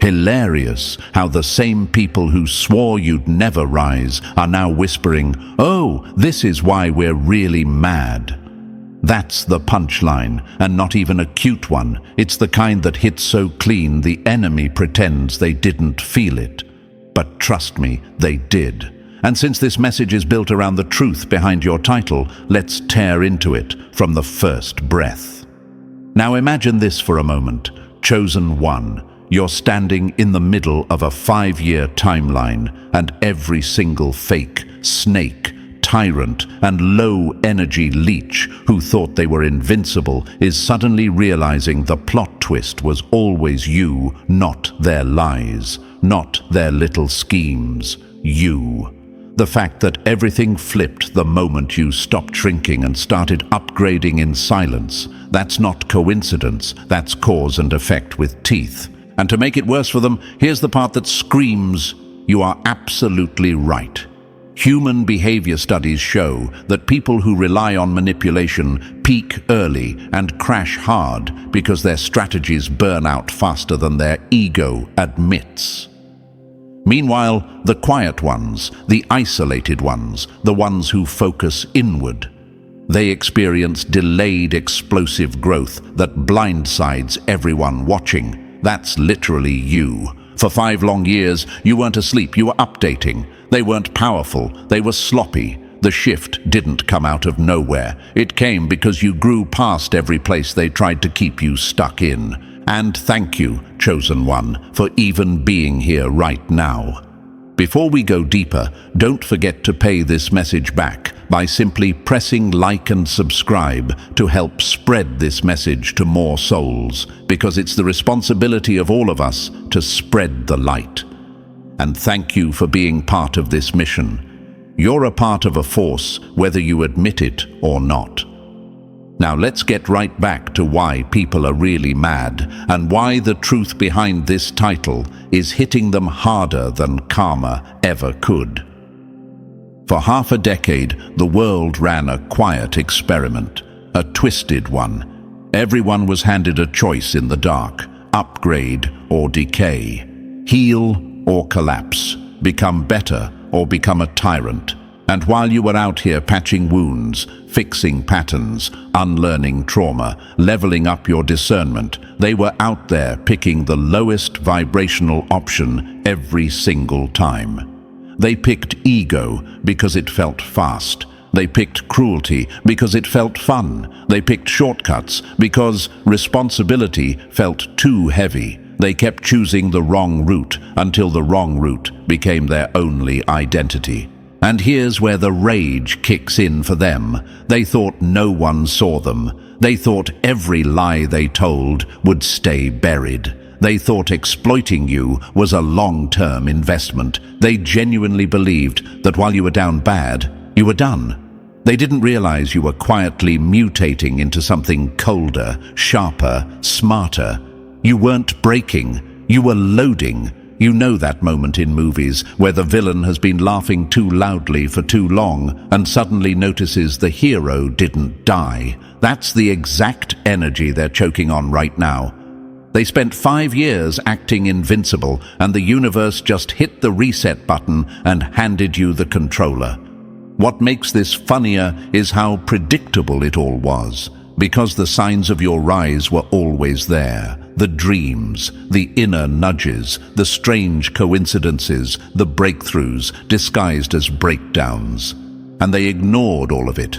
Hilarious how the same people who swore you'd never rise are now whispering, "Oh, this is why we're really mad." That's the punchline, and not even a cute one. It's the kind that hits so clean the enemy pretends they didn't feel it. But trust me, they did. And since this message is built around the truth behind your title, let's tear into it from the first breath. Now imagine this for a moment. Chosen One. You're standing in the middle of a 5-year timeline, and every single fake, snake, tyrant, and low-energy leech who thought they were invincible is suddenly realizing the plot twist was always you, not their lies, not their little schemes. You. The fact that everything flipped the moment you stopped shrinking and started upgrading in silence, that's not coincidence, that's cause and effect with teeth. And to make it worse for them, here's the part that screams, you are absolutely right. Human behavior studies show that people who rely on manipulation peak early and crash hard because their strategies burn out faster than their ego admits. Meanwhile, the quiet ones, the isolated ones, the ones who focus inward, they experience delayed explosive growth that blindsides everyone watching. That's literally you. For 5 long years, you weren't asleep, you were updating. They weren't powerful, they were sloppy. The shift didn't come out of nowhere. It came because you grew past every place they tried to keep you stuck in. And thank you, Chosen One, for even being here right now. Before we go deeper, don't forget to pay this message back by simply pressing like and subscribe to help spread this message to more souls, because it's the responsibility of all of us to spread the light. And thank you for being part of this mission. You're a part of a force, whether you admit it or not. Now let's get right back to why people are really mad and why the truth behind this title is hitting them harder than karma ever could. For half a decade, the world ran a quiet experiment, a twisted one. Everyone was handed a choice in the dark: upgrade or decay, heal or collapse, become better or become a tyrant. And while you were out here patching wounds, fixing patterns, unlearning trauma, leveling up your discernment, they were out there picking the lowest vibrational option every single time. They picked ego because it felt fast. They picked cruelty because it felt fun. They picked shortcuts because responsibility felt too heavy. They kept choosing the wrong route until the wrong route became their only identity. And here's where the rage kicks in for them. They thought no one saw them. They thought every lie they told would stay buried. They thought exploiting you was a long-term investment. They genuinely believed that while you were down bad, you were done. They didn't realize you were quietly mutating into something colder, sharper, smarter. You weren't breaking, you were loading. You know that moment in movies where the villain has been laughing too loudly for too long and suddenly notices the hero didn't die. That's the exact energy they're choking on right now. They spent 5 years acting invincible, and the universe just hit the reset button and handed you the controller. What makes this funnier is how predictable it all was, because the signs of your rise were always there. The dreams, the inner nudges, the strange coincidences, the breakthroughs disguised as breakdowns. And they ignored all of it.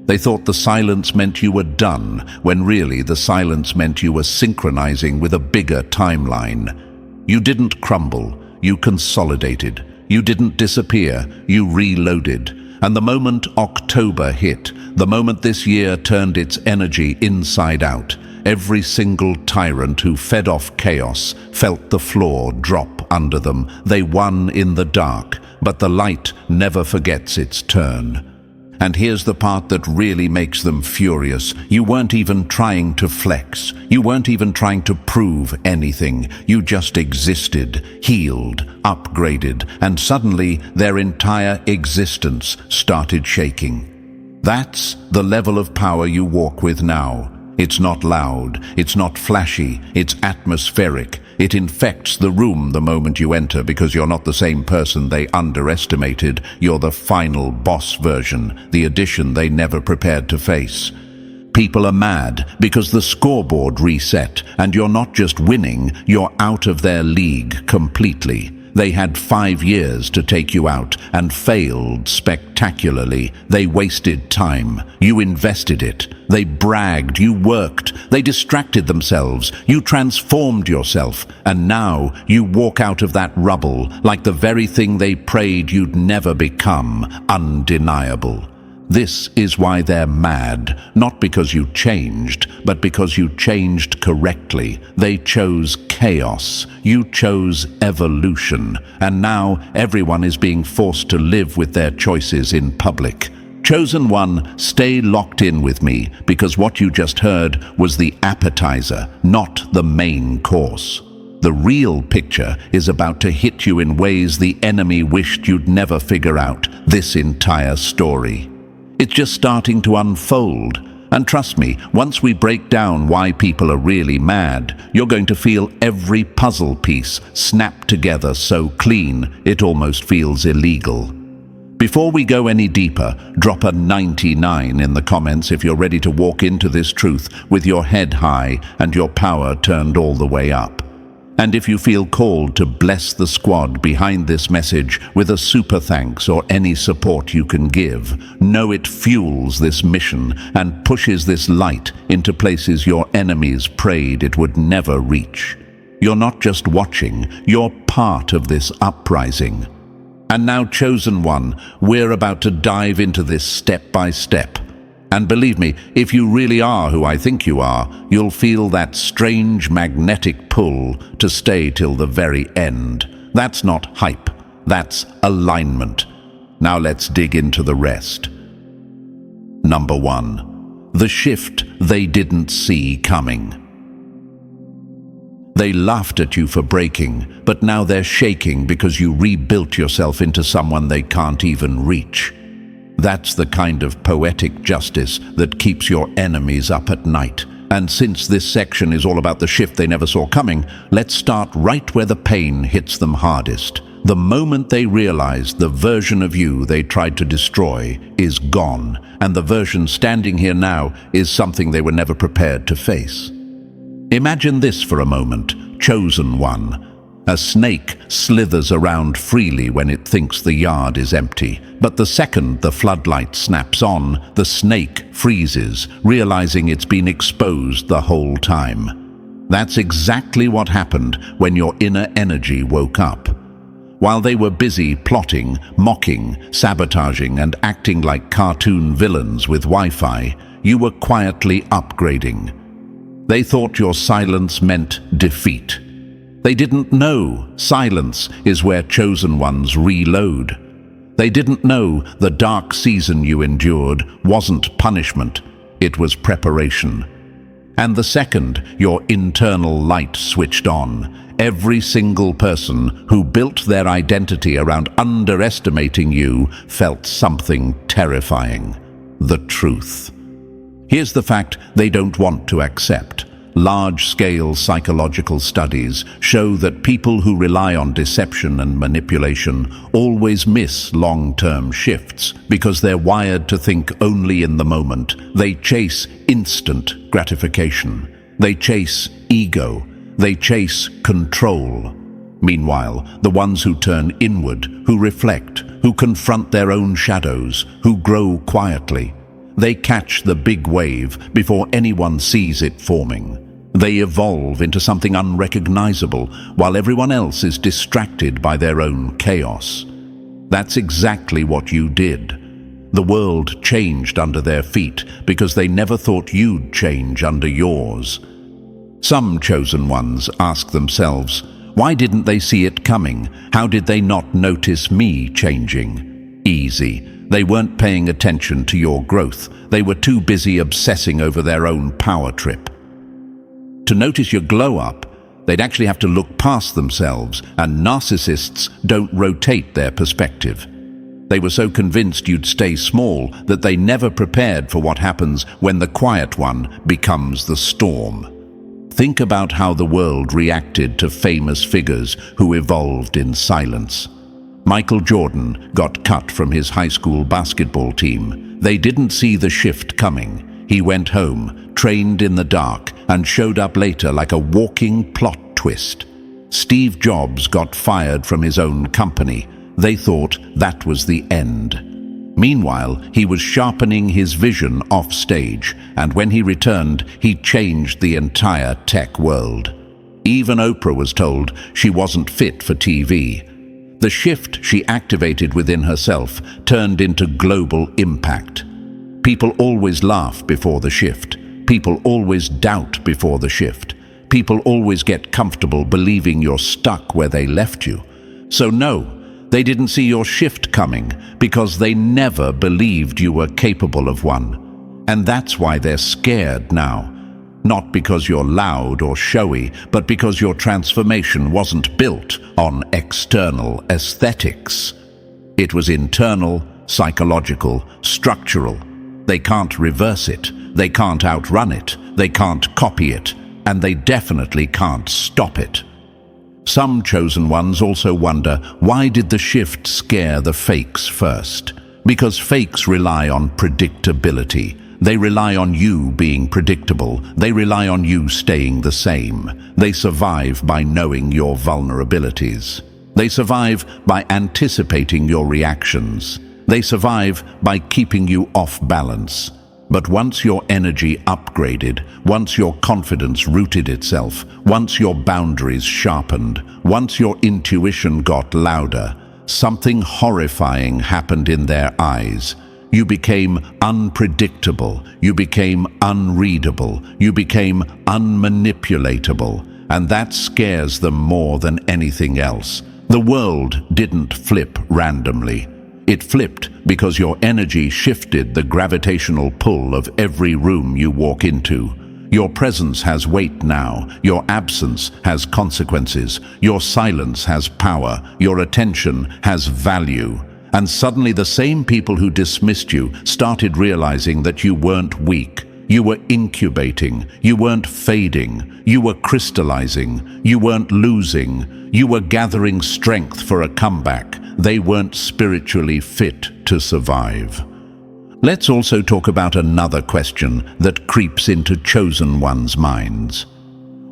They thought the silence meant you were done, when really the silence meant you were synchronizing with a bigger timeline. You didn't crumble, you consolidated. You didn't disappear, you reloaded. And the moment October hit, the moment this year turned its energy inside out, every single tyrant who fed off chaos felt the floor drop under them. They won in the dark, but the light never forgets its turn. And here's the part that really makes them furious. You weren't even trying to flex. You weren't even trying to prove anything. You just existed, healed, upgraded, and suddenly their entire existence started shaking. That's the level of power you walk with now. It's not loud, it's not flashy, it's atmospheric. It infects the room the moment you enter because you're not the same person they underestimated. You're the final boss version, the addition they never prepared to face. People are mad because the scoreboard reset, and you're not just winning, you're out of their league completely. They had 5 years to take you out and failed spectacularly. They wasted time. You invested it. They bragged. You worked. They distracted themselves. You transformed yourself. And now you walk out of that rubble like the very thing they prayed you'd never become, undeniable. This is why they're mad, not because you changed, but because you changed correctly. They chose chaos. You chose evolution. And now everyone is being forced to live with their choices in public. Chosen one, stay locked in with me, because what you just heard was the appetizer, not the main course. The real picture is about to hit you in ways the enemy wished you'd never figure out. This entire story. It's just starting to unfold. And trust me, once we break down why people are really mad, you're going to feel every puzzle piece snap together so clean it almost feels illegal. Before we go any deeper, drop a 99 in the comments if you're ready to walk into this truth with your head high and your power turned all the way up. And if you feel called to bless the squad behind this message with a super thanks or any support you can give, know it fuels this mission and pushes this light into places your enemies prayed it would never reach. You're not just watching, you're part of this uprising. And now, Chosen One, we're about to dive into this step by step. And believe me, if you really are who I think you are, you'll feel that strange magnetic pull to stay till the very end. That's not hype, that's alignment. Now let's dig into the rest. Number 1. The shift they didn't see coming. They laughed at you for breaking, but now they're shaking because you rebuilt yourself into someone they can't even reach. That's the kind of poetic justice that keeps your enemies up at night. And since this section is all about the shift they never saw coming, let's start right where the pain hits them hardest. The moment they realize the version of you they tried to destroy is gone, and the version standing here now is something they were never prepared to face. Imagine this for a moment, Chosen One. A snake slithers around freely when it thinks the yard is empty, but the second the floodlight snaps on, the snake freezes, realizing it's been exposed the whole time. That's exactly what happened when your inner energy woke up. While they were busy plotting, mocking, sabotaging, and acting like cartoon villains with Wi-Fi, you were quietly upgrading. They thought your silence meant defeat. They didn't know silence is where Chosen Ones reload. They didn't know the dark season you endured wasn't punishment, it was preparation. And the second your internal light switched on, every single person who built their identity around underestimating you felt something terrifying: the truth. Here's the fact they don't want to accept. Large-scale psychological studies show that people who rely on deception and manipulation always miss long-term shifts because they're wired to think only in the moment. They chase instant gratification. They chase ego. They chase control. Meanwhile, the ones who turn inward, who reflect, who confront their own shadows, who grow quietly, they catch the big wave before anyone sees it forming. They evolve into something unrecognizable while everyone else is distracted by their own chaos. That's exactly what you did. The world changed under their feet because they never thought you'd change under yours. Some Chosen Ones ask themselves, why didn't they see it coming? How did they not notice me changing? Easy. They weren't paying attention to your growth. They were too busy obsessing over their own power trip. To notice your glow-up, they'd actually have to look past themselves, and narcissists don't rotate their perspective. They were so convinced you'd stay small that they never prepared for what happens when the quiet one becomes the storm. Think about how the world reacted to famous figures who evolved in silence. Michael Jordan got cut from his high school basketball team. They didn't see the shift coming. He went home, trained in the dark, and showed up later like a walking plot twist. Steve Jobs got fired from his own company. They thought that was the end. Meanwhile, he was sharpening his vision off stage, and when he returned, he changed the entire tech world. Even Oprah was told she wasn't fit for TV. The shift she activated within herself turned into global impact. People always laugh before the shift. People always doubt before the shift. People always get comfortable believing you're stuck where they left you. So no, they didn't see your shift coming because they never believed you were capable of one. And that's why they're scared now. Not because you're loud or showy, but because your transformation wasn't built on external aesthetics. It was internal, psychological, structural. They can't reverse it. They can't outrun it. They can't copy it. And they definitely can't stop it. Some chosen ones also wonder, why did the shift scare the fakes first? Because fakes rely on predictability. They rely on you being predictable. They rely on you staying the same. They survive by knowing your vulnerabilities. They survive by anticipating your reactions. They survive by keeping you off balance. But once your energy upgraded, once your confidence rooted itself, once your boundaries sharpened, once your intuition got louder, something horrifying happened in their eyes. You became unpredictable, you became unreadable, you became unmanipulatable, and that scares them more than anything else. The world didn't flip randomly. It flipped because your energy shifted the gravitational pull of every room you walk into. Your presence has weight now. Your absence has consequences. Your silence has power. Your attention has value. And suddenly the same people who dismissed you started realizing that you weren't weak. You were incubating. You weren't fading. You were crystallizing. You weren't losing. You were gathering strength for a comeback. They weren't spiritually fit to survive. Let's also talk about another question that creeps into chosen ones' minds.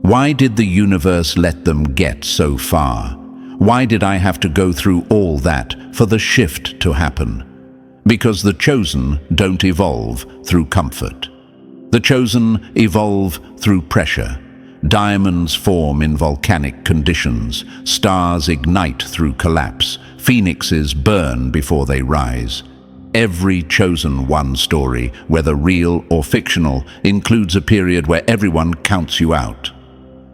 Why did the universe let them get so far? Why did I have to go through all that for the shift to happen? Because the chosen don't evolve through comfort. The chosen evolve through pressure. Diamonds form in volcanic conditions. Stars ignite through collapse. Phoenixes burn before they rise. Every chosen one story, whether real or fictional, includes a period where everyone counts you out.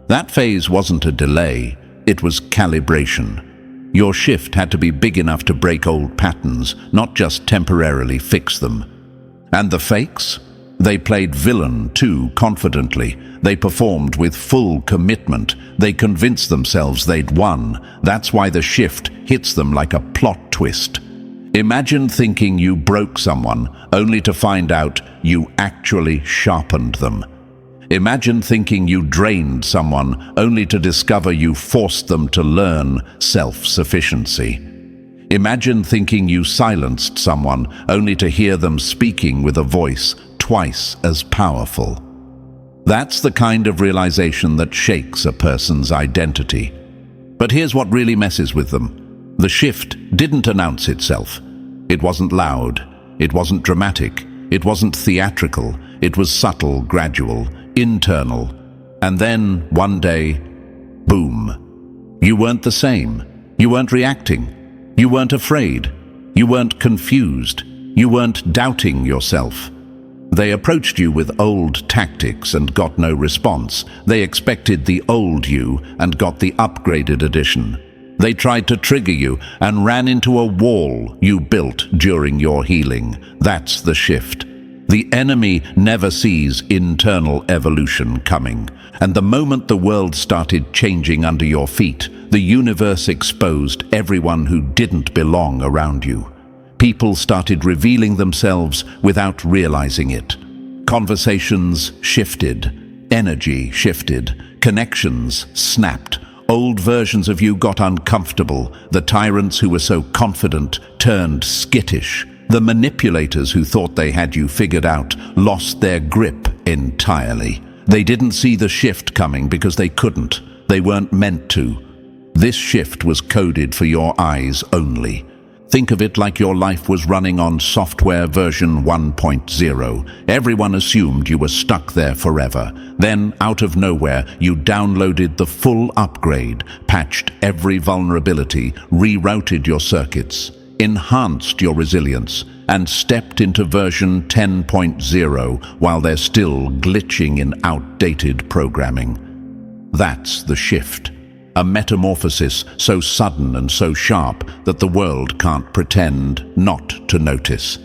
That phase wasn't a delay, it was calibration. Your shift had to be big enough to break old patterns, not just temporarily fix them. And the fakes? They played villain too confidently. They performed with full commitment. They convinced themselves they'd won. That's why the shift hits them like a plot twist. Imagine thinking you broke someone, only to find out you actually sharpened them. Imagine thinking you drained someone, only to discover you forced them to learn self-sufficiency. Imagine thinking you silenced someone, only to hear them speaking with a voice twice as powerful. That's the kind of realization that shakes a person's identity. But here's what really messes with them. The shift didn't announce itself. It wasn't loud. It wasn't dramatic. It wasn't theatrical. It was subtle, gradual, internal. And then, one day, boom. You weren't the same. You weren't reacting. You weren't afraid. You weren't confused. You weren't doubting yourself. They approached you with old tactics and got no response. They expected the old you and got the upgraded edition. They tried to trigger you and ran into a wall you built during your healing. That's the shift. The enemy never sees internal evolution coming. And the moment the world started changing under your feet, the universe exposed everyone who didn't belong around you. people started revealing themselves without realizing it. Conversations shifted, energy shifted, connections snapped. Old versions of you got uncomfortable. The tyrants who were so confident turned skittish. The manipulators who thought they had you figured out lost their grip entirely. They didn't see the shift coming because they couldn't. They weren't meant to. This shift was coded for your eyes only. Think of it like your life was running on software version 1.0. Everyone assumed you were stuck there forever. Then, out of nowhere, you downloaded the full upgrade, patched every vulnerability, rerouted your circuits, enhanced your resilience, and stepped into version 10.0 while they're still glitching in outdated programming. That's the shift. A metamorphosis so sudden and so sharp that the world can't pretend not to notice.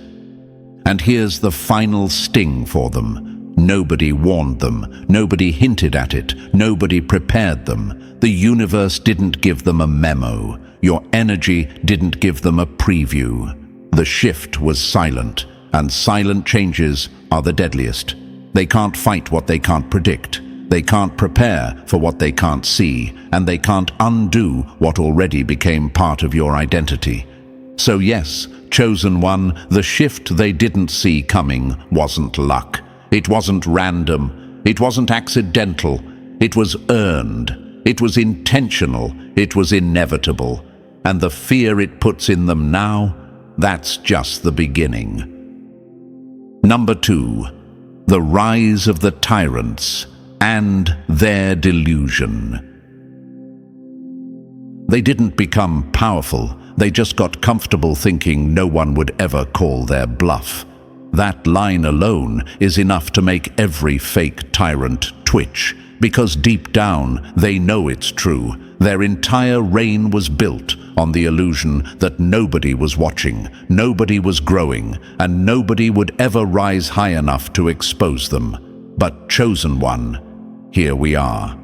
And here's the final sting for them. Nobody warned them. Nobody hinted at it. Nobody prepared them. The universe didn't give them a memo. Your energy didn't give them a preview. The shift was silent, and silent changes are the deadliest. They can't fight what they can't predict. They can't prepare for what they can't see, and they can't undo what already became part of your identity. So yes, chosen one, the shift they didn't see coming wasn't luck. It wasn't random. It wasn't accidental. It was earned. It was intentional. It was inevitable. And the fear it puts in them now, that's just the beginning. Number 2, the rise of the tyrants and their delusion. They didn't become powerful, they just got comfortable thinking no one would ever call their bluff. That line alone is enough to make every fake tyrant twitch, because deep down they know it's true. Their entire reign was built on the illusion that nobody was watching, nobody was growing, and nobody would ever rise high enough to expose them. But chosen one, here we are.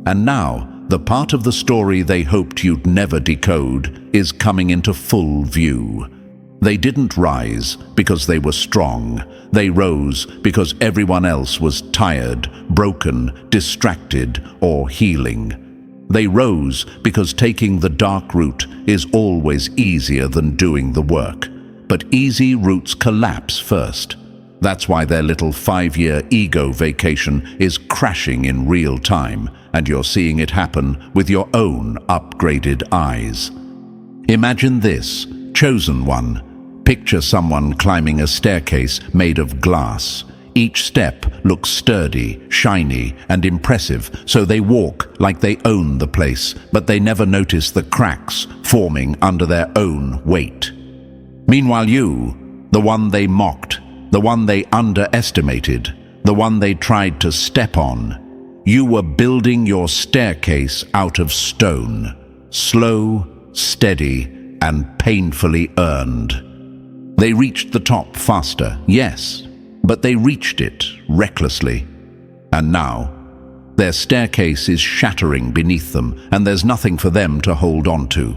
And now, the part of the story they hoped you'd never decode is coming into full view. They didn't rise because they were strong. They rose because everyone else was tired, broken, distracted, or healing. They rose because taking the dark route is always easier than doing the work. But easy routes collapse first. That's why their little 5-year ego vacation is crashing in real time, and you're seeing it happen with your own upgraded eyes. Imagine this, chosen one. Picture someone climbing a staircase made of glass. Each step looks sturdy, shiny, and impressive, so they walk like they own the place, but they never notice the cracks forming under their own weight. Meanwhile you, the one they mocked, the one they underestimated, the one they tried to step on, you were building your staircase out of stone, slow, steady, and painfully earned. They reached the top faster, yes, but they reached it recklessly. And now, their staircase is shattering beneath them, and there's nothing for them to hold on to.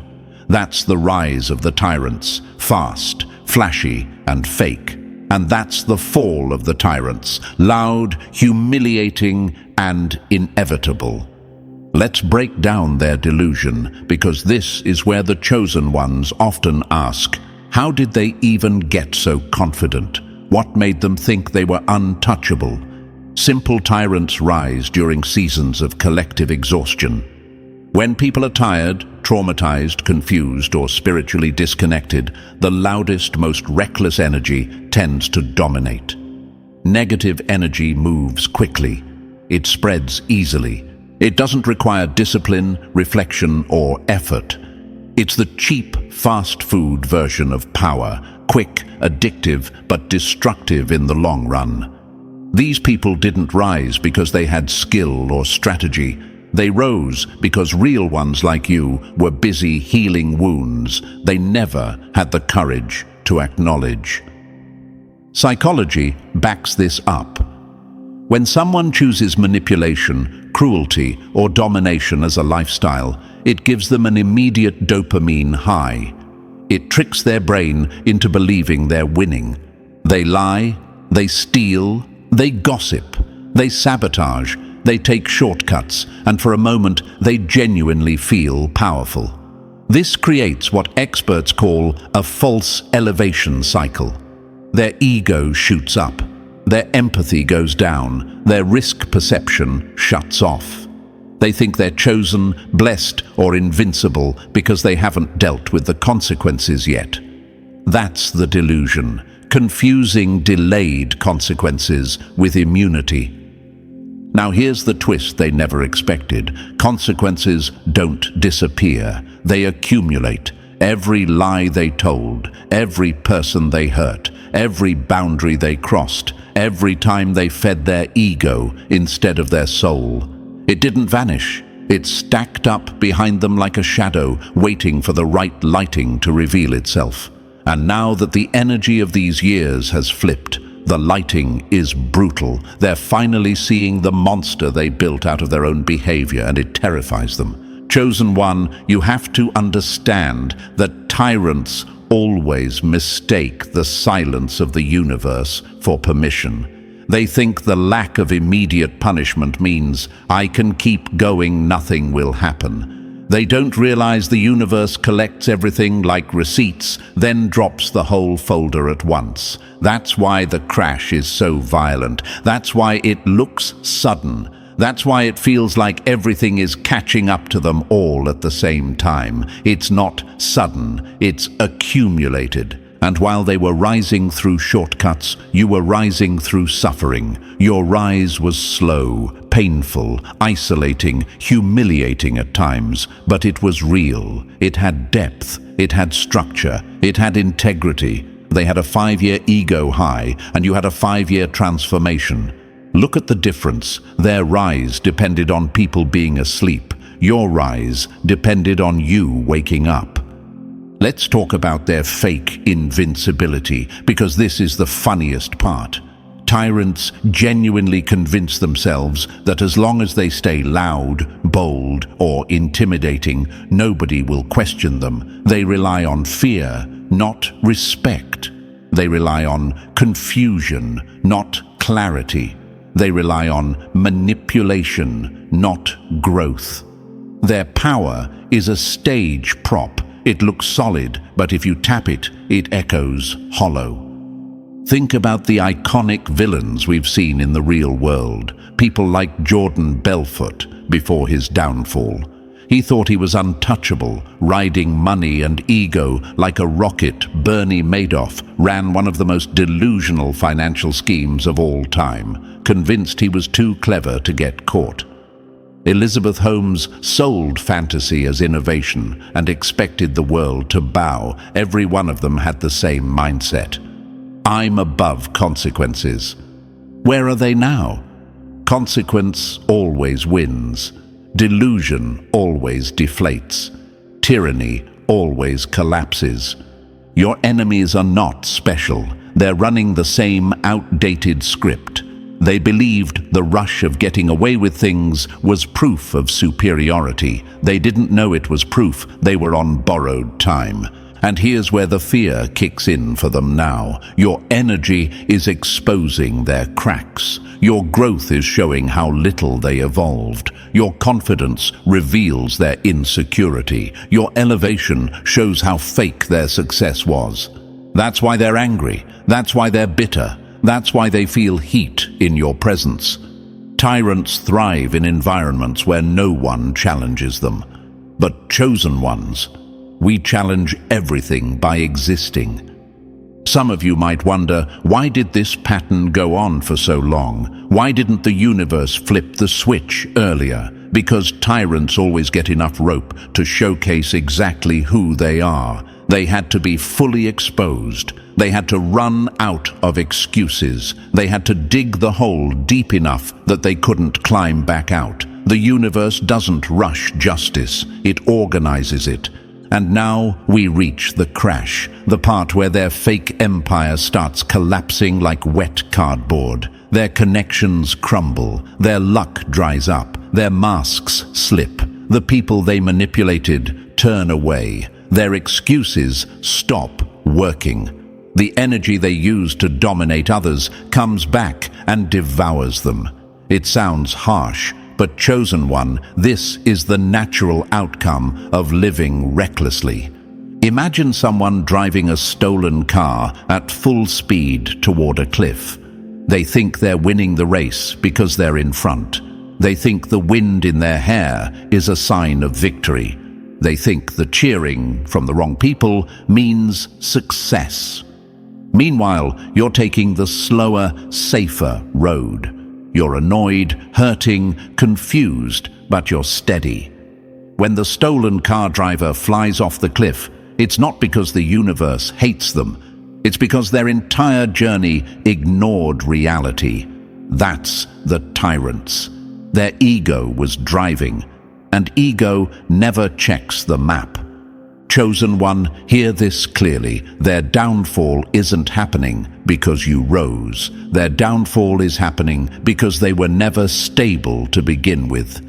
That's the rise of the tyrants, fast, flashy, and fake. And that's the fall of the tyrants, loud, humiliating, and inevitable. Let's break down their delusion, because this is where the chosen ones often ask, how did they even get so confident? What made them think they were untouchable? Simple tyrants rise during seasons of collective exhaustion. When people are tired, traumatized, confused, or spiritually disconnected, the loudest, most reckless energy tends to dominate. Negative energy moves quickly. It spreads easily. It doesn't require discipline, reflection, or effort. It's the cheap, fast food version of power, quick, addictive, but destructive in the long run. These people didn't rise because they had skill or strategy. They rose because real ones like you were busy healing wounds they never had the courage to acknowledge. Psychology backs this up. When someone chooses manipulation, cruelty, or domination as a lifestyle, it gives them an immediate dopamine high. It tricks their brain into believing they're winning. They lie, they steal, they gossip, they sabotage, they take shortcuts, and for a moment they genuinely feel powerful. This creates what experts call a false elevation cycle. Their ego shoots up, their empathy goes down, their risk perception shuts off. They think they're chosen, blessed, or invincible because they haven't dealt with the consequences yet. That's the delusion, confusing delayed consequences with immunity. Now here's the twist they never expected. Consequences don't disappear, they accumulate. Every lie they told, every person they hurt, every boundary they crossed, every time they fed their ego instead of their soul. It didn't vanish. It stacked up behind them like a shadow, waiting for the right lighting to reveal itself. And now that the energy of these years has flipped, the lighting is brutal. They're finally seeing the monster they built out of their own behavior, and it terrifies them. Chosen one, you have to understand that tyrants always mistake the silence of the universe for permission. They think the lack of immediate punishment means, I can keep going, nothing will happen. They don't realize the universe collects everything like receipts, then drops the whole folder at once. That's why the crash is so violent. That's why it looks sudden. That's why it feels like everything is catching up to them all at the same time. It's not sudden, it's accumulated. And while they were rising through shortcuts, you were rising through suffering. Your rise was slow, painful, isolating, humiliating at times, but it was real. It had depth, it had structure, it had integrity. They had a 5-year ego high, and you had a 5-year transformation. Look at the difference. Their rise depended on people being asleep. Your rise depended on you waking up. Let's talk about their fake invincibility, because this is the funniest part. Tyrants genuinely convince themselves that as long as they stay loud, bold, or intimidating, nobody will question them. They rely on fear, not respect. They rely on confusion, not clarity. They rely on manipulation, not growth. Their power is a stage prop. It looks solid, but if you tap it, it echoes hollow. Think about the iconic villains we've seen in the real world. People like Jordan Belfort before his downfall. He thought he was untouchable, riding money and ego like a rocket. Bernie Madoff ran one of the most delusional financial schemes of all time, convinced he was too clever to get caught. Elizabeth Holmes sold fantasy as innovation and expected the world to bow. Every one of them had the same mindset. I'm above consequences. Where are they now? Consequence always wins. Delusion always deflates. Tyranny always collapses. Your enemies are not special. They're running the same outdated script. They believed the rush of getting away with things was proof of superiority. They didn't know it was proof they were on borrowed time. And here's where the fear kicks in for them now. Your energy is exposing their cracks. Your growth is showing how little they evolved. Your confidence reveals their insecurity. Your elevation shows how fake their success was. That's why they're angry. That's why they're bitter. That's why they feel heat in your presence. Tyrants thrive in environments where no one challenges them. But chosen ones, we challenge everything by existing. Some of you might wonder, why did this pattern go on for so long? Why didn't the universe flip the switch earlier? Because tyrants always get enough rope to showcase exactly who they are. They had to be fully exposed. They had to run out of excuses. They had to dig the hole deep enough that they couldn't climb back out. The universe doesn't rush justice, it organizes it. And now we reach the crash, the part where their fake empire starts collapsing like wet cardboard. Their connections crumble, their luck dries up, their masks slip. The people they manipulated turn away. their excuses stop working. The energy they use to dominate others comes back and devours them. It sounds harsh, but chosen one, this is the natural outcome of living recklessly. Imagine someone driving a stolen car at full speed toward a cliff. They think they're winning the race because they're in front. They think the wind in their hair is a sign of victory. They think the cheering from the wrong people means success. Meanwhile, you're taking the slower, safer road. You're annoyed, hurting, confused, but you're steady. When the stolen car driver flies off the cliff, it's not because the universe hates them. It's because their entire journey ignored reality. That's the tyrants. Their ego was driving, and ego never checks the map. Chosen one, hear this clearly. Their downfall isn't happening because you rose. Their downfall is happening because they were never stable to begin with.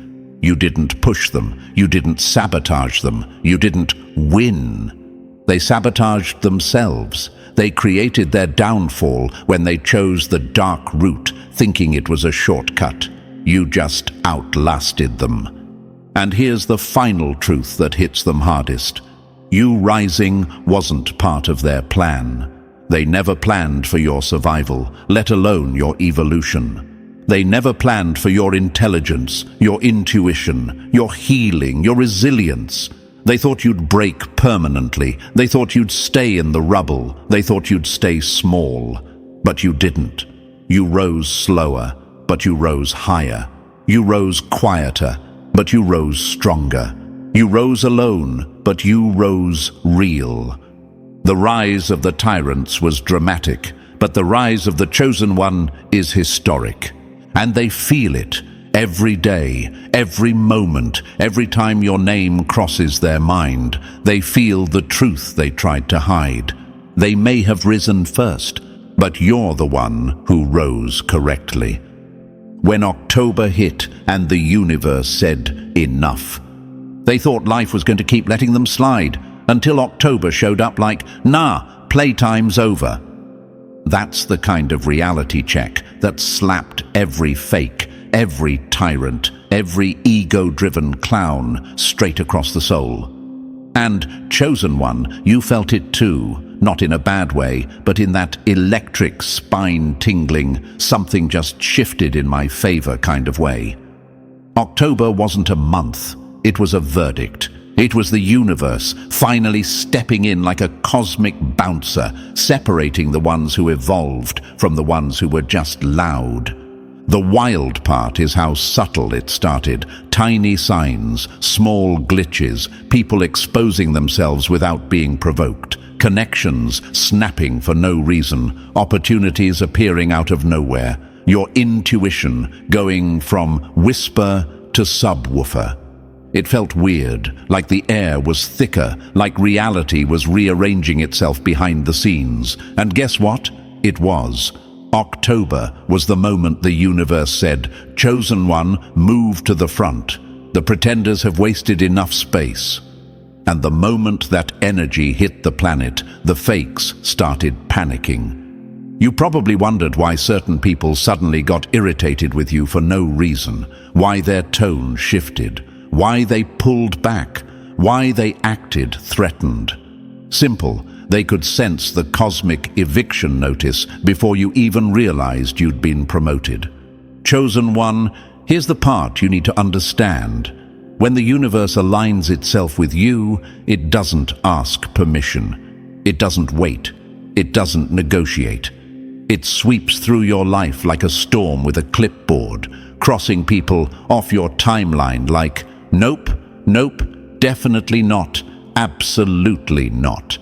You didn't push them. You didn't sabotage them. You didn't win. They sabotaged themselves. They created their downfall when they chose the dark route, thinking it was a shortcut. You just outlasted them. And here's the final truth that hits them hardest. You rising wasn't part of their plan. They never planned for your survival, let alone your evolution. They never planned for your intelligence, your intuition, your healing, your resilience. They thought you'd break permanently. They thought you'd stay in the rubble. They thought you'd stay small. But you didn't. You rose slower, but you rose higher. You rose quieter, but you rose stronger. You rose alone, but you rose real. The rise of the tyrants was dramatic, but the rise of the chosen one is historic. And they feel it every day, every moment, every time your name crosses their mind. They feel the truth they tried to hide. They may have risen first, but you're the one who rose correctly. When October hit and the universe said, enough, they thought life was going to keep letting them slide until October showed up like, nah, playtime's over. That's the kind of reality check that slapped every fake, every tyrant, every ego-driven clown straight across the soul. And, chosen one, you felt it too, not in a bad way, but in that electric, spine-tingling, something just shifted in my favor kind of way. October wasn't a month. It was a verdict. It was the universe finally stepping in like a cosmic bouncer, separating the ones who evolved from the ones who were just loud. The wild part is how subtle it started. Tiny signs, small glitches, people exposing themselves without being provoked, connections snapping for no reason, opportunities appearing out of nowhere, your intuition going from whisper to subwoofer. It felt weird, like the air was thicker, like reality was rearranging itself behind the scenes. And guess what? It was. October was the moment the universe said, chosen one, move to the front. The pretenders have wasted enough space. And the moment that energy hit the planet, the fakes started panicking. You probably wondered why certain people suddenly got irritated with you for no reason, why their tone shifted, why they pulled back, why they acted threatened. Simple, they could sense the cosmic eviction notice before you even realized you'd been promoted. Chosen one, here's the part you need to understand. When the universe aligns itself with you, it doesn't ask permission. It doesn't wait. It doesn't negotiate. It sweeps through your life like a storm with a clipboard, crossing people off your timeline like, nope, nope, definitely not, absolutely not.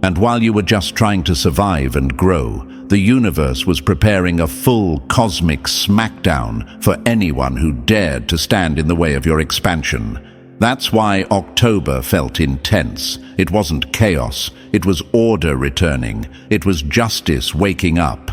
And while you were just trying to survive and grow, the universe was preparing a full cosmic smackdown for anyone who dared to stand in the way of your expansion. That's why October felt intense. It wasn't chaos, it was order returning. It was justice waking up.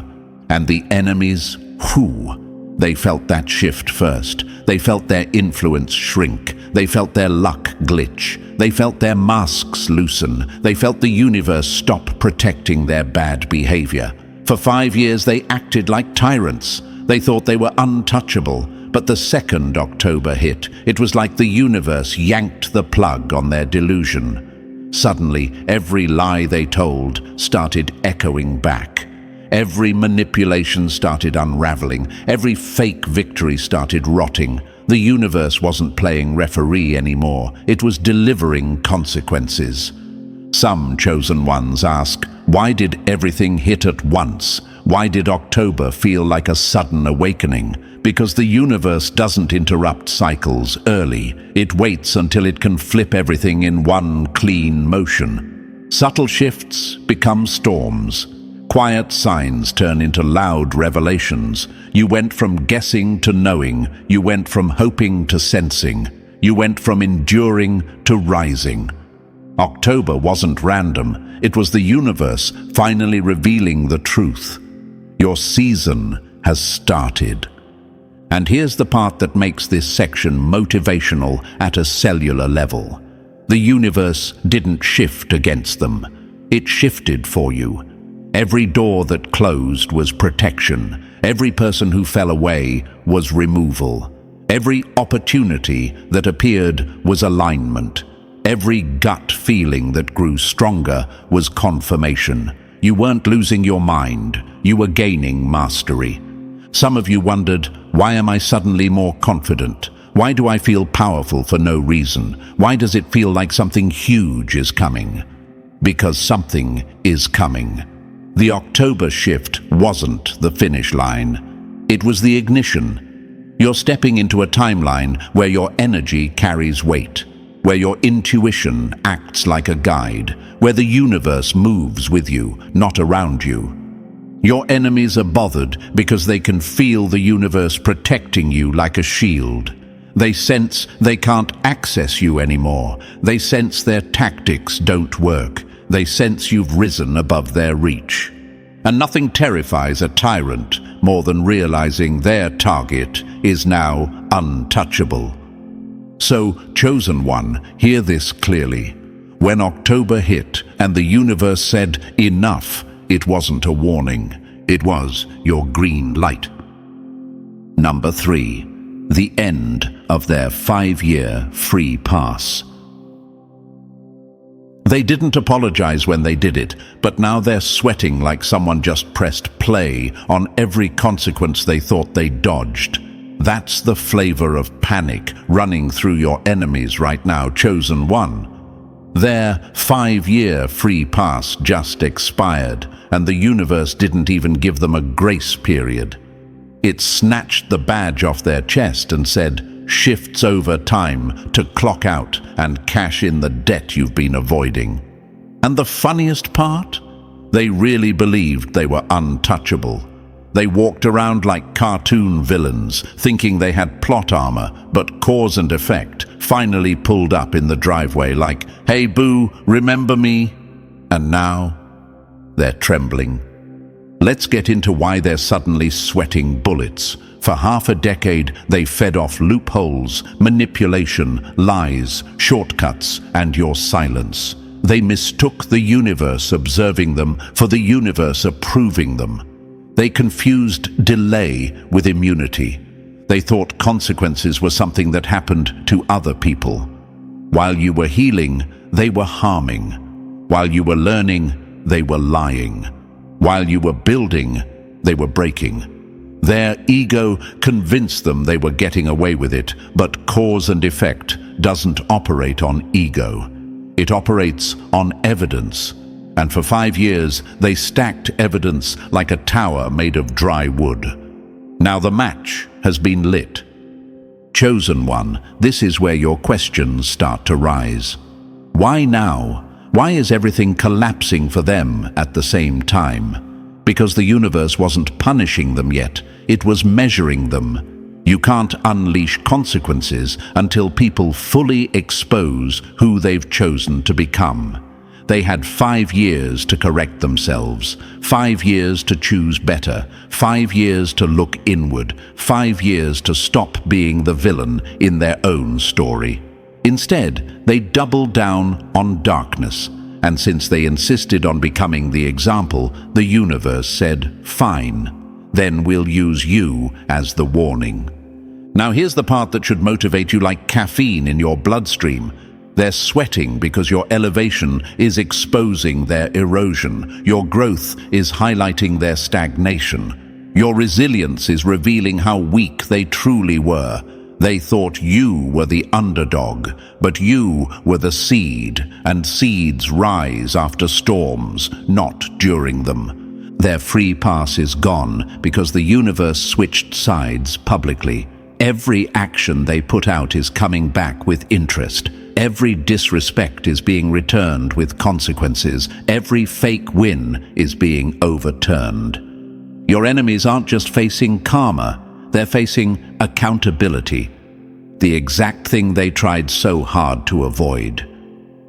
And the enemies, whew, they felt that shift first. They felt their influence shrink. They felt their luck glitch. They felt their masks loosen. They felt the universe stop protecting their bad behavior. For 5 years, they acted like tyrants. They thought they were untouchable. But the second October hit, it was like the universe yanked the plug on their delusion. Suddenly, every lie they told started echoing back. Every manipulation started unraveling. Every fake victory started rotting. The universe wasn't playing referee anymore. It was delivering consequences. Some chosen ones ask, why did everything hit at once? Why did October feel like a sudden awakening? Because the universe doesn't interrupt cycles early. It waits until it can flip everything in one clean motion. Subtle shifts become storms. Quiet signs turn into loud revelations. You went from guessing to knowing. You went from hoping to sensing. You went from enduring to rising. October wasn't random. It was the universe finally revealing the truth. Your season has started. And here's the part that makes this section motivational at a cellular level. The universe didn't shift against them. It shifted for you. Every door that closed was protection. Every person who fell away was removal. Every opportunity that appeared was alignment. Every gut feeling that grew stronger was confirmation. You weren't losing your mind. You were gaining mastery. Some of you wondered, why am I suddenly more confident? Why do I feel powerful for no reason? Why does it feel like something huge is coming? Because something is coming. The October shift wasn't the finish line. It was the ignition. You're stepping into a timeline where your energy carries weight, where your intuition acts like a guide, where the universe moves with you, not around you. Your enemies are bothered because they can feel the universe protecting you like a shield. They sense they can't access you anymore. They sense their tactics don't work. They sense you've risen above their reach. And nothing terrifies a tyrant more than realizing their target is now untouchable. So, chosen one, hear this clearly. When October hit and the universe said, enough, it wasn't a warning. It was your green light. Number 3. The end of their 5-year free pass. They didn't apologize when they did it, but now they're sweating like someone just pressed play on every consequence they thought they dodged. That's the flavor of panic running through your enemies right now, chosen one. Their 5-year free pass just expired, and the universe didn't even give them a grace period. It snatched the badge off their chest and said, shifts over time to clock out and cash in the debt you've been avoiding. And the funniest part? They really believed they were untouchable. They walked around like cartoon villains, thinking they had plot armor, but cause and effect finally pulled up in the driveway like, hey boo, remember me? And now, they're trembling. Let's get into why they're suddenly sweating bullets. For half a decade, they fed off loopholes, manipulation, lies, shortcuts, and your silence. They mistook the universe observing them for the universe approving them. They confused delay with immunity. They thought consequences were something that happened to other people. While you were healing, they were harming. While you were learning, they were lying. While you were building, they were breaking. Their ego convinced them they were getting away with it, but cause and effect doesn't operate on ego. It operates on evidence. And for 5 years, they stacked evidence like a tower made of dry wood. Now the match has been lit. Chosen one, this is where your questions start to rise. Why now? Why is everything collapsing for them at the same time? Because the universe wasn't punishing them yet, it was measuring them. You can't unleash consequences until people fully expose who they've chosen to become. They had 5 years to correct themselves, 5 years to choose better, 5 years to look inward, 5 years to stop being the villain in their own story. Instead, they doubled down on darkness, and since they insisted on becoming the example, the universe said, "Fine, then we'll use you as the warning." Now here's the part that should motivate you like caffeine in your bloodstream. They're sweating because your elevation is exposing their erosion. Your growth is highlighting their stagnation. Your resilience is revealing how weak they truly were. They thought you were the underdog, but you were the seed, and seeds rise after storms, not during them. Their free pass is gone because the universe switched sides publicly. Every action they put out is coming back with interest. Every disrespect is being returned with consequences. Every fake win is being overturned. Your enemies aren't just facing karma, they're facing accountability. The exact thing they tried so hard to avoid.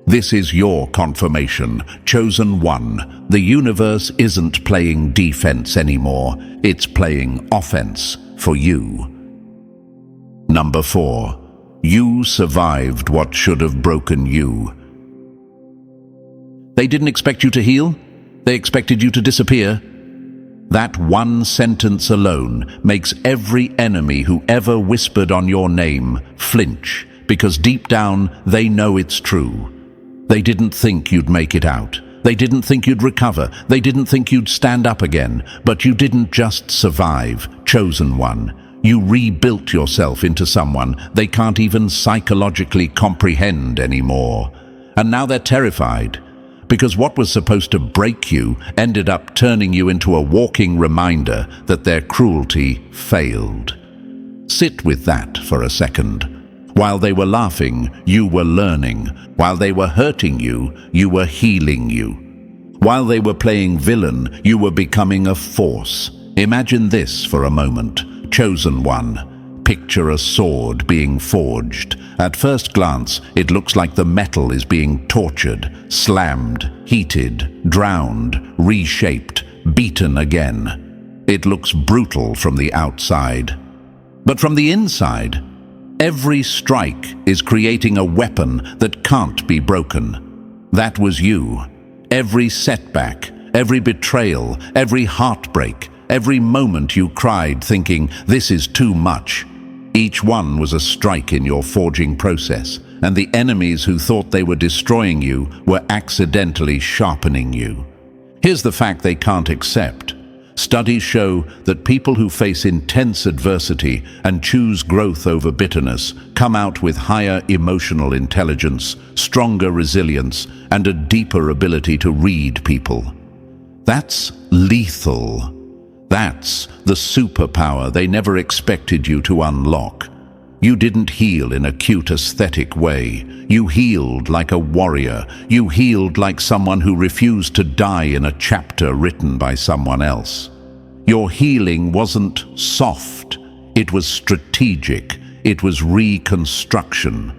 This is your confirmation, chosen one. The universe isn't playing defense anymore. It's playing offense for you. Number 4. You survived what should have broken you. They didn't expect you to heal. They expected you to disappear. That one sentence alone makes every enemy who ever whispered on your name flinch, because deep down they know it's true. They didn't think you'd make it out. They didn't think you'd recover. They didn't think you'd stand up again. But you didn't just survive, chosen one. You rebuilt yourself into someone they can't even psychologically comprehend anymore. And now they're terrified, because what was supposed to break you ended up turning you into a walking reminder that their cruelty failed. Sit with that for a second. While they were laughing, you were learning. While they were hurting you, you were healing you. While they were playing villain, you were becoming a force. Imagine this for a moment. Chosen one. Picture a sword being forged. At first glance, it looks like the metal is being tortured, slammed, heated, drowned, reshaped, beaten again. It looks brutal from the outside. But from the inside, every strike is creating a weapon that can't be broken. That was you. Every setback, every betrayal, every heartbreak, every moment you cried thinking, "This is too much." Each one was a strike in your forging process, and the enemies who thought they were destroying you were accidentally sharpening you. Here's the fact they can't accept. Studies show that people who face intense adversity and choose growth over bitterness come out with higher emotional intelligence, stronger resilience, and a deeper ability to read people. That's lethal. That's the superpower they never expected you to unlock. You didn't heal in a cute aesthetic way. You healed like a warrior. You healed like someone who refused to die in a chapter written by someone else. Your healing wasn't soft. It was strategic. It was reconstruction.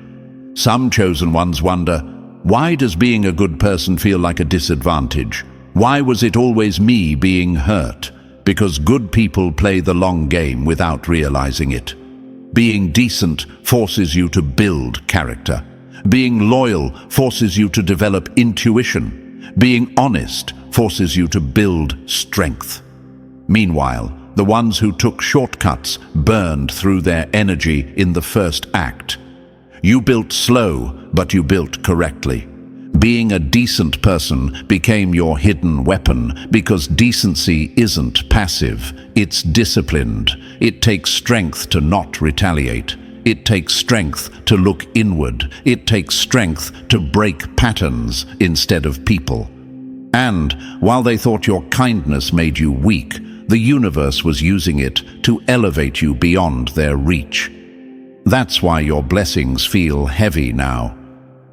Some chosen ones wonder, why does being a good person feel like a disadvantage? Why was it always me being hurt? Because good people play the long game without realizing it. Being decent forces you to build character. Being loyal forces you to develop intuition. Being honest forces you to build strength. Meanwhile, the ones who took shortcuts burned through their energy in the first act. You built slow, but you built correctly. Being a decent person became your hidden weapon, because decency isn't passive, it's disciplined. It takes strength to not retaliate. It takes strength to look inward. It takes strength to break patterns instead of people. And while they thought your kindness made you weak, the universe was using it to elevate you beyond their reach. That's why your blessings feel heavy now.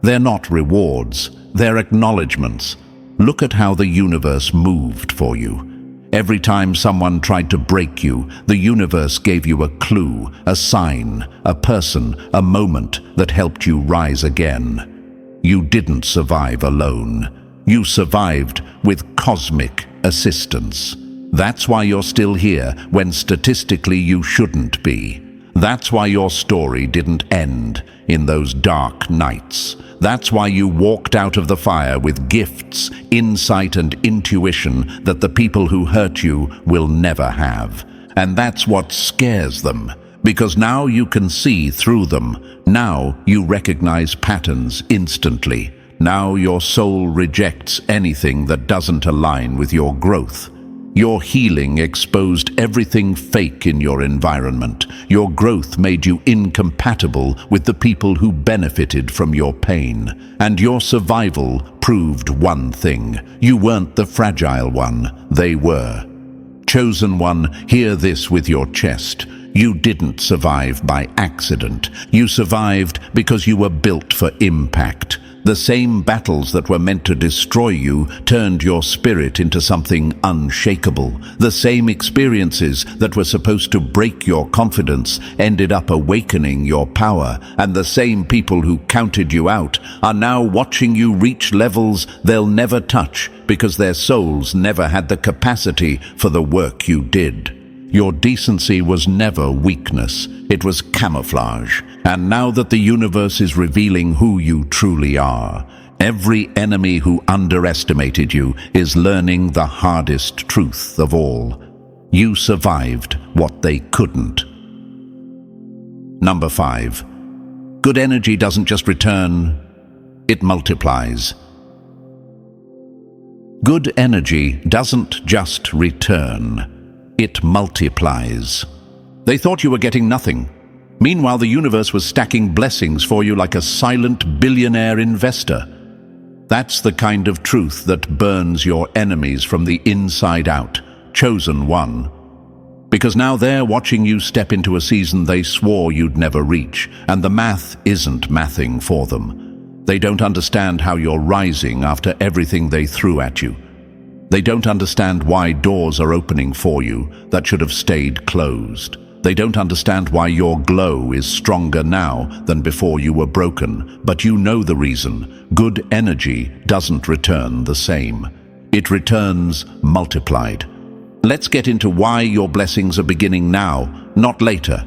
They're not rewards, they're acknowledgements. Look at how the universe moved for you. Every time someone tried to break you, the universe gave you a clue, a sign, a person, a moment that helped you rise again. You didn't survive alone. You survived with cosmic assistance. That's why you're still here when statistically you shouldn't be. That's why your story didn't end in those dark nights. That's why you walked out of the fire with gifts, insight, and intuition that the people who hurt you will never have. And that's what scares them, because now you can see through them. Now you recognize patterns instantly. Now your soul rejects anything that doesn't align with your growth. Your healing exposed everything fake in your environment. Your growth made you incompatible with the people who benefited from your pain. And your survival proved one thing: you weren't the fragile one, they were. Chosen one, hear this with your chest. You didn't survive by accident. You survived because you were built for impact. The same battles that were meant to destroy you turned your spirit into something unshakable. The same experiences that were supposed to break your confidence ended up awakening your power. And the same people who counted you out are now watching you reach levels they'll never touch because their souls never had the capacity for the work you did. Your decency was never weakness, it was camouflage. And now that the universe is revealing who you truly are, every enemy who underestimated you is learning the hardest truth of all. You survived what they couldn't. Number 5. Good energy doesn't just return, it multiplies. Good energy doesn't just return. It multiplies. They thought you were getting nothing. Meanwhile, the universe was stacking blessings for you like a silent billionaire investor. That's the kind of truth that burns your enemies from the inside out. Chosen one. Because now they're watching you step into a season they swore you'd never reach, and the math isn't mathing for them. They don't understand how you're rising after everything they threw at you. They don't understand why doors are opening for you that should have stayed closed. They don't understand why your glow is stronger now than before you were broken. But you know the reason. Good energy doesn't return the same. It returns multiplied. Let's get into why your blessings are beginning now, not later.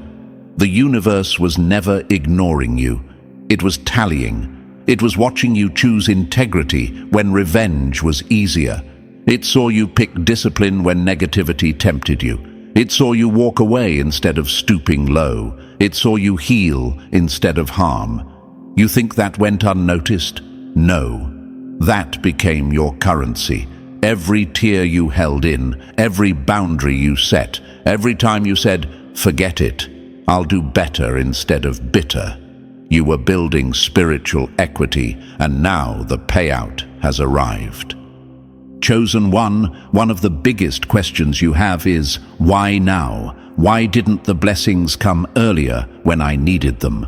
The universe was never ignoring you. It was tallying. It was watching you choose integrity when revenge was easier. It saw you pick discipline when negativity tempted you. It saw you walk away instead of stooping low. It saw you heal instead of harm. You think that went unnoticed? No. That became your currency. Every tear you held in, every boundary you set, every time you said, "Forget it, I'll do better instead of bitter." You were building spiritual equity, and now the payout has arrived. Chosen one of the biggest questions you have is, why now? Why didn't the blessings come earlier when I needed them?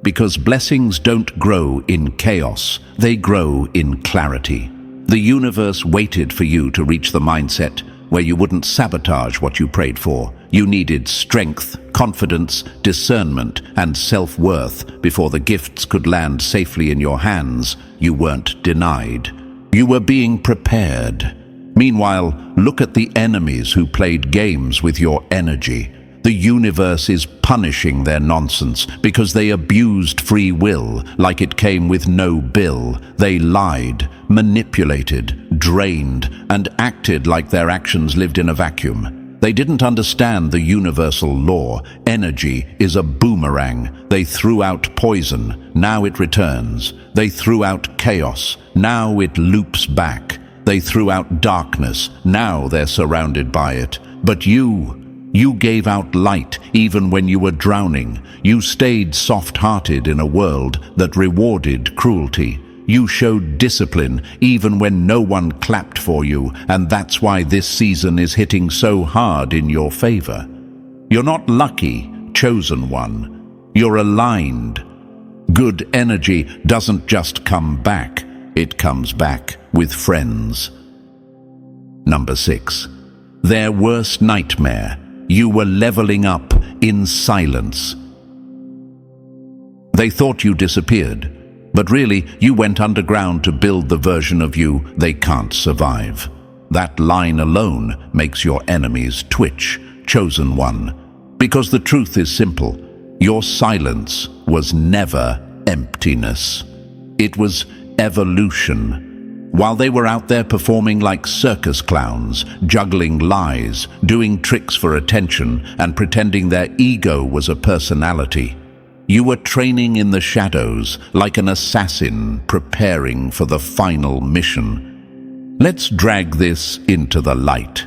Because blessings don't grow in chaos, they grow in clarity. The universe waited for you to reach the mindset where you wouldn't sabotage what you prayed for. You needed strength, confidence, discernment, and self-worth before the gifts could land safely in your hands. You weren't denied. You were being prepared. Meanwhile, look at the enemies who played games with your energy. The universe is punishing their nonsense because they abused free will like it came with no bill. They lied, manipulated, drained, and acted like their actions lived in a vacuum. They didn't understand the universal law. Energy is a boomerang. They threw out poison, now it returns. They threw out chaos, now it loops back. They threw out darkness, now they're surrounded by it. But you gave out light even when you were drowning. You stayed soft-hearted in a world that rewarded cruelty. You showed discipline even when no one clapped for you, and that's why this season is hitting so hard in your favor. You're not lucky, chosen one. You're aligned. Good energy doesn't just come back, it comes back with friends. Number 6. Their worst nightmare. You were leveling up in silence. They thought you disappeared. But really, you went underground to build the version of you they can't survive. That line alone makes your enemies twitch, chosen one. Because the truth is simple. Your silence was never emptiness. It was evolution. While they were out there performing like circus clowns, juggling lies, doing tricks for attention, and pretending their ego was a personality, you were training in the shadows like an assassin preparing for the final mission. Let's drag this into the light.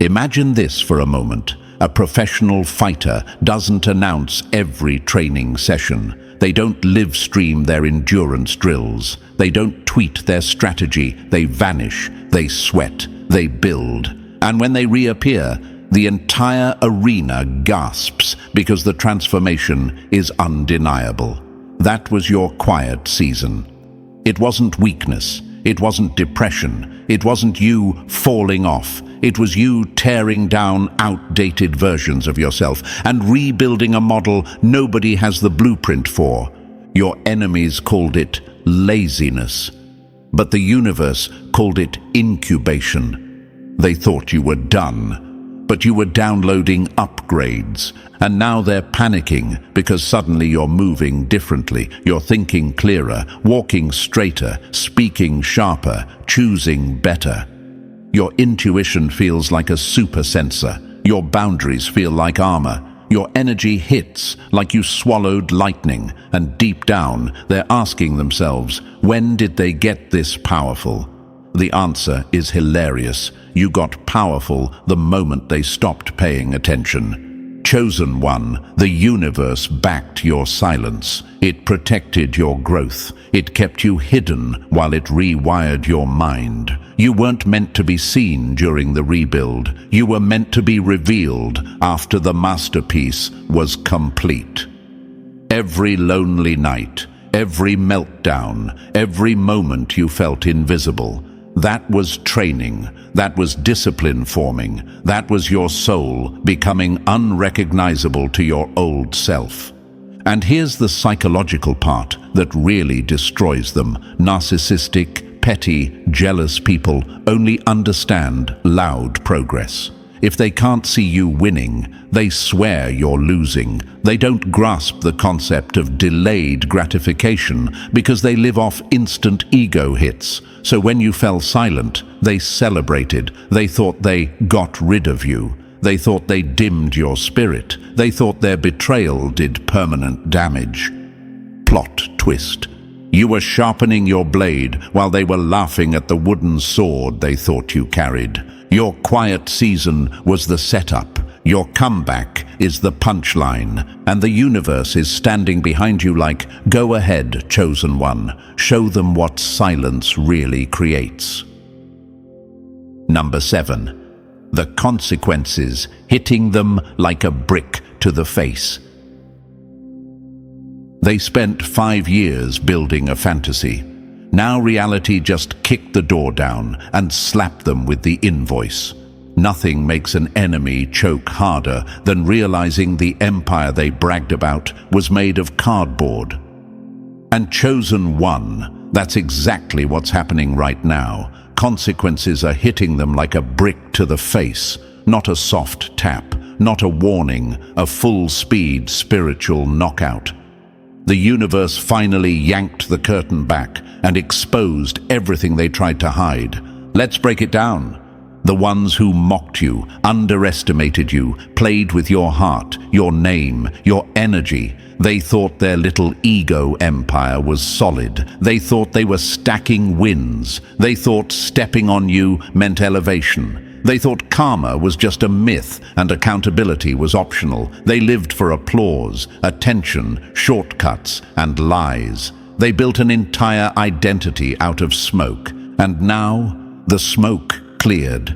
Imagine this for a moment. A professional fighter doesn't announce every training session. They don't live stream their endurance drills. They don't tweet their strategy. They vanish, they sweat, they build. And when they reappear, the entire arena gasps because the transformation is undeniable. That was your quiet season. It wasn't weakness. It wasn't depression. It wasn't you falling off. It was you tearing down outdated versions of yourself and rebuilding a model nobody has the blueprint for. Your enemies called it laziness, but the universe called it incubation. They thought you were done, but you were downloading upgrades, and now they're panicking because suddenly you're moving differently, you're thinking clearer, walking straighter, speaking sharper, choosing better. Your intuition feels like a super sensor. Your boundaries feel like armor. Your energy hits like you swallowed lightning, and deep down, they're asking themselves, when did they get this powerful? The answer is hilarious. You got powerful the moment they stopped paying attention. Chosen one, the universe backed your silence. It protected your growth. It kept you hidden while it rewired your mind. You weren't meant to be seen during the rebuild. You were meant to be revealed after the masterpiece was complete. Every lonely night, every meltdown, every moment you felt invisible, that was training, that was discipline forming, that was your soul becoming unrecognizable to your old self. And here's the psychological part that really destroys them. Narcissistic, petty, jealous people only understand loud progress. If they can't see you winning, they swear you're losing. They don't grasp the concept of delayed gratification because they live off instant ego hits. So when you fell silent, they celebrated. They thought they got rid of you. They thought they dimmed your spirit. They thought their betrayal did permanent damage. Plot twist. You were sharpening your blade while they were laughing at the wooden sword they thought you carried. Your quiet season was the setup. Your comeback is the punchline. And the universe is standing behind you like, go ahead, chosen one. Show them what silence really creates. Number 7. The consequences hitting them like a brick to the face. They spent 5 years building a fantasy. Now reality just kicked the door down and slapped them with the invoice. Nothing makes an enemy choke harder than realizing the empire they bragged about was made of cardboard. And chosen one, that's exactly what's happening right now. Consequences are hitting them like a brick to the face, not a soft tap, not a warning, a full-speed spiritual knockout. The universe finally yanked the curtain back and exposed everything they tried to hide. Let's break it down. The ones who mocked you, underestimated you, played with your heart, your name, your energy. They thought their little ego empire was solid. They thought they were stacking wins. They thought stepping on you meant elevation. They thought karma was just a myth and accountability was optional. They lived for applause, attention, shortcuts, and lies. They built an entire identity out of smoke. And now, the smoke cleared,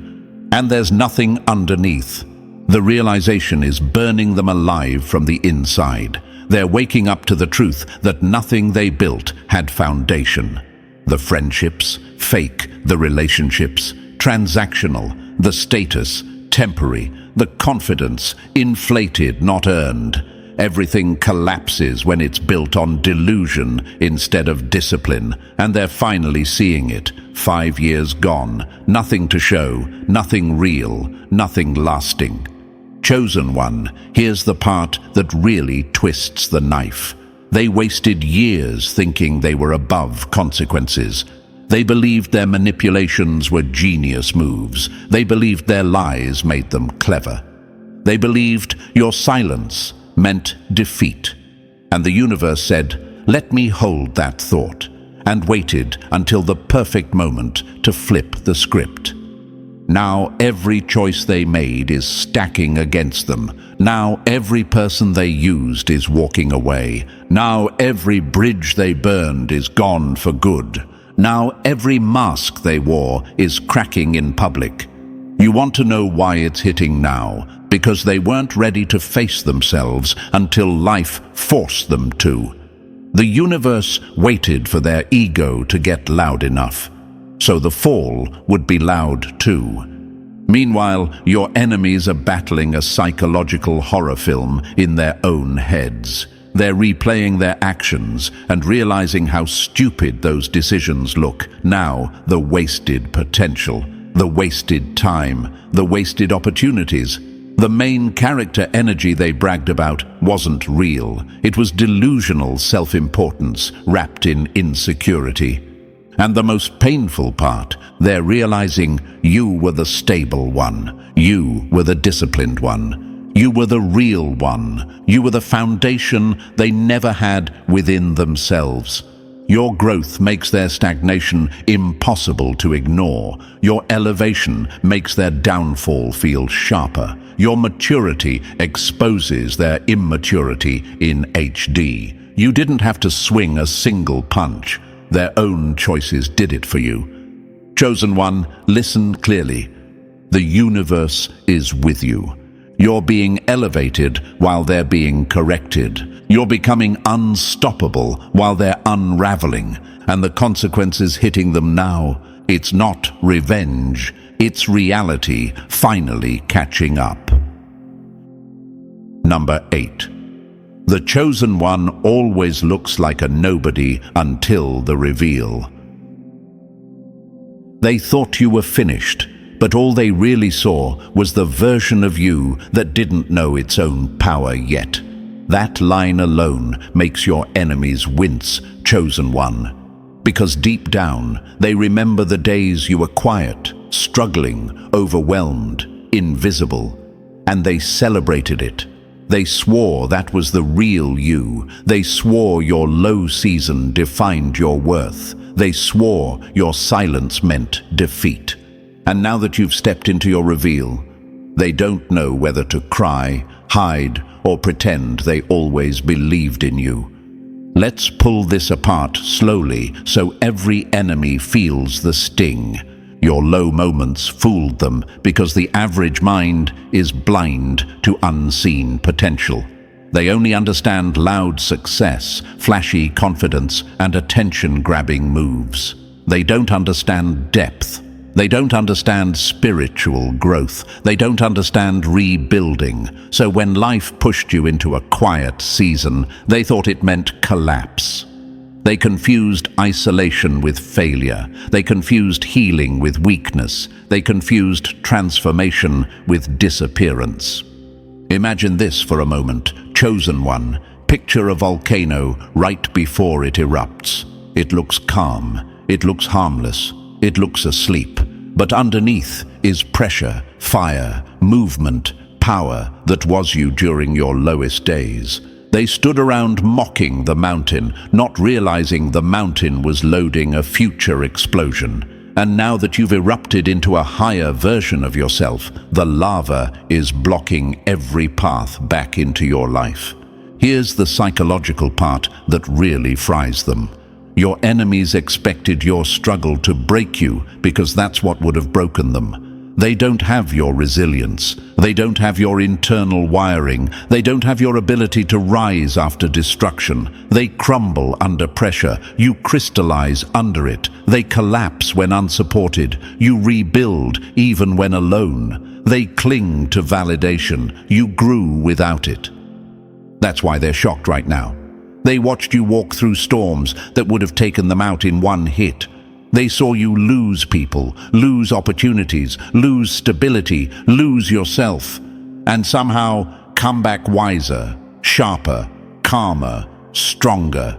and there's nothing underneath. The realization is burning them alive from the inside. They're waking up to the truth that nothing they built had foundation. The friendships, fake. The relationships, transactional. The status, temporary. The confidence, inflated, not earned. Everything collapses when it's built on delusion instead of discipline, and they're finally seeing it. 5 years gone, nothing to show, nothing real, nothing lasting. Chosen one, here's the part that really twists the knife. They wasted years thinking they were above consequences. They believed their manipulations were genius moves. They believed their lies made them clever. They believed your silence meant defeat. And the universe said, "Let me hold that thought," and waited until the perfect moment to flip the script. Now every choice they made is stacking against them. Now every person they used is walking away. Now every bridge they burned is gone for good. Now every mask they wore is cracking in public. You want to know why it's hitting now? Because they weren't ready to face themselves until life forced them to. The universe waited for their ego to get loud enough, so the fall would be loud too. Meanwhile, your enemies are battling a psychological horror film in their own heads. They're replaying their actions and realizing how stupid those decisions look. Now, the wasted potential, the wasted time, the wasted opportunities. The main character energy they bragged about wasn't real. It was delusional self-importance wrapped in insecurity. And the most painful part, they're realizing you were the stable one. You were the disciplined one. You were the real one. You were the foundation they never had within themselves. Your growth makes their stagnation impossible to ignore. Your elevation makes their downfall feel sharper. Your maturity exposes their immaturity in HD. You didn't have to swing a single punch. Their own choices did it for you. Chosen one, listen clearly. The universe is with you. You're being elevated while they're being corrected. You're becoming unstoppable while they're unraveling. And the consequences hitting them now, it's not revenge, it's reality finally catching up. Number 8. The chosen one always looks like a nobody until the reveal. They thought you were finished, but all they really saw was the version of you that didn't know its own power yet. That line alone makes your enemies wince, chosen one. Because deep down, they remember the days you were quiet, struggling, overwhelmed, invisible, and they celebrated it. They swore that was the real you. They swore your low season defined your worth. They swore your silence meant defeat. And now that you've stepped into your reveal, they don't know whether to cry, hide, or pretend they always believed in you. Let's pull this apart slowly so every enemy feels the sting. Your low moments fooled them because the average mind is blind to unseen potential. They only understand loud success, flashy confidence, and attention-grabbing moves. They don't understand depth. They don't understand spiritual growth. They don't understand rebuilding. So when life pushed you into a quiet season, they thought it meant collapse. They confused isolation with failure. They confused healing with weakness. They confused transformation with disappearance. Imagine this for a moment. Chosen one, picture a volcano right before it erupts. It looks calm. It looks harmless. It looks asleep. But underneath is pressure, fire, movement, power that was you during your lowest days. They stood around mocking the mountain, not realizing the mountain was loading a future explosion. And now that you've erupted into a higher version of yourself, the lava is blocking every path back into your life. Here's the psychological part that really fries them. Your enemies expected your struggle to break you because that's what would have broken them. They don't have your resilience. They don't have your internal wiring. They don't have your ability to rise after destruction. They crumble under pressure. You crystallize under it. They collapse when unsupported. You rebuild even when alone. They cling to validation. You grew without it. That's why they're shocked right now. They watched you walk through storms that would have taken them out in one hit. They saw you lose people, lose opportunities, lose stability, lose yourself. and somehow come back wiser, sharper, calmer, stronger.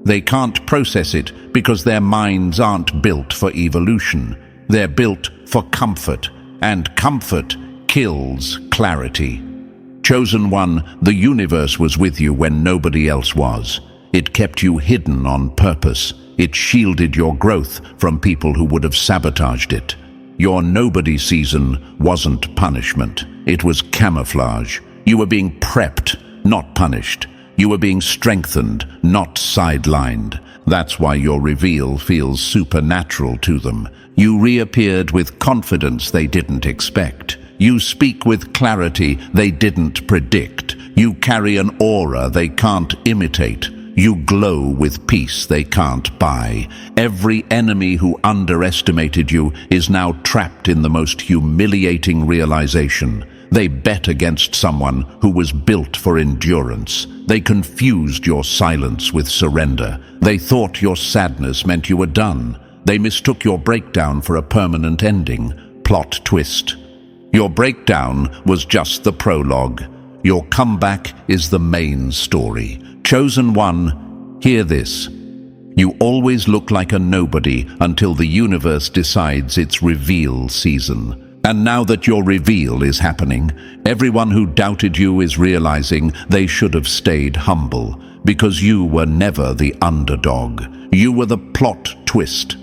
They can't process it because their minds aren't built for evolution. They're built for comfort, and comfort kills clarity. Chosen one, the universe was with you when nobody else was. It kept you hidden on purpose. It shielded your growth from people who would have sabotaged it. Your nobody season wasn't punishment. It was camouflage. You were being prepped, not punished. You were being strengthened, not sidelined. That's why your reveal feels supernatural to them. You reappeared with confidence they didn't expect. You speak with clarity they didn't predict. You carry an aura they can't imitate. You glow with peace they can't buy. Every enemy who underestimated you is now trapped in the most humiliating realization. They bet against someone who was built for endurance. They confused your silence with surrender. They thought your sadness meant you were done. They mistook your breakdown for a permanent ending. Plot twist. Your breakdown was just the prologue. Your comeback is the main story. Chosen one, hear this. You always look like a nobody until the universe decides it's reveal season. And now that your reveal is happening, everyone who doubted you is realizing they should have stayed humble, because you were never the underdog. You were the plot twist.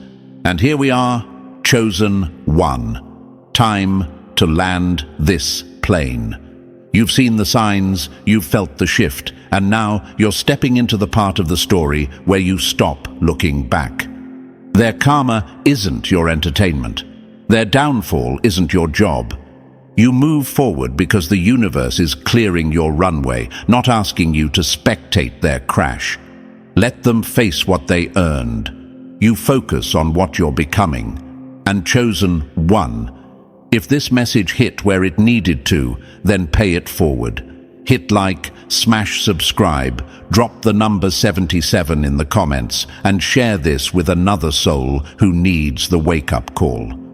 And here we are, chosen one. Time to land this plane. You've seen the signs, you've felt the shift, and now you're stepping into the part of the story where you stop looking back. Their karma isn't your entertainment. Their downfall isn't your job. You move forward because the universe is clearing your runway, not asking you to spectate their crash. Let them face what they earned. You focus on what you're becoming. And chosen one. If this message hit where it needed to, then pay it forward. Hit like, smash subscribe, drop the number 77 in the comments, and share this with another soul who needs the wake-up call.